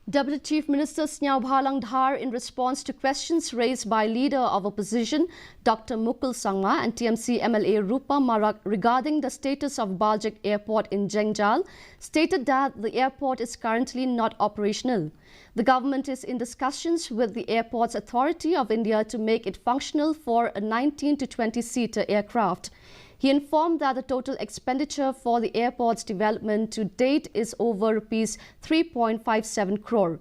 Deputy Chief Minister Snyao Bhalang Dhar, in response to questions raised by Leader of Opposition Dr. Mukul Sangma and TMC MLA Rupa Marak regarding the status of Baljek Airport in Jengjal, stated that the airport is currently not operational. The government is in discussions with the Airports Authority of India to make it functional for a 19 to 20-seater aircraft. He informed that the total expenditure for the airport's development to date is over Rs 3.57 crore.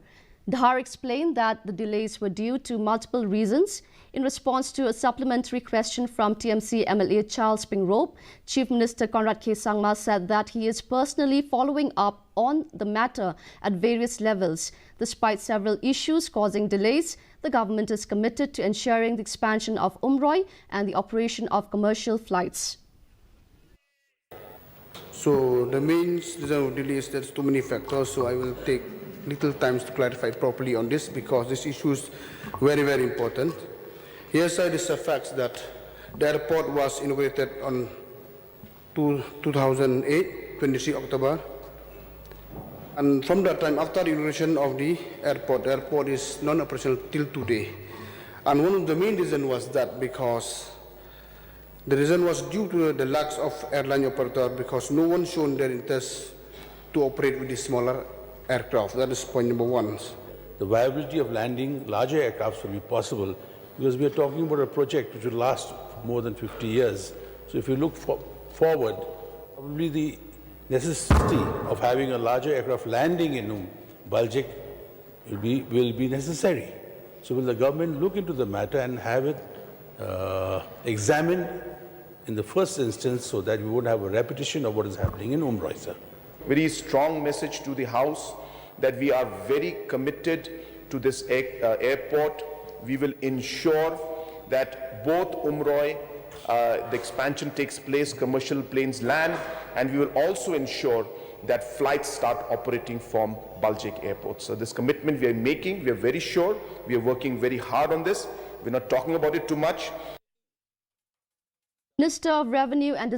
Dhar explained that the delays were due to multiple reasons. In response to a supplementary question from TMC MLA Charles Pingrope, Chief Minister Conrad K. Sangma said that he is personally following up on the matter at various levels. Despite several issues causing delays, the government is committed to ensuring the expansion of Umroi and the operation of commercial flights. So the main reason of delay is there's too many factors, so I will take little time to clarify properly on this because this issue is very, very important. Here side is the facts that the airport was inaugurated on 2008, 23 October. And from that time, after the inauguration of the airport is non-operational till today. And one of the main reasons was that because the reason was due to the lack of airline operator because no one shown their interest to operate with the smaller aircraft. That is point number one. The viability of landing larger aircrafts will be possible because we are talking about a project which will last more than 50 years. So if you look forward, probably the necessity of having a larger aircraft landing in Baljek will be necessary. So will the government look into the matter and have it examined in the first instance so that we won't have a repetition of what is happening in Umroi, sir? Very strong message to the House that we are very committed to this airport. We will ensure that both Umroi, the expansion takes place, commercial planes land, and we will also ensure that flights start operating from Baljek Airport. So this commitment we are making, we are very sure, we are working very hard on this. We're not talking about it too much. Minister of Revenue and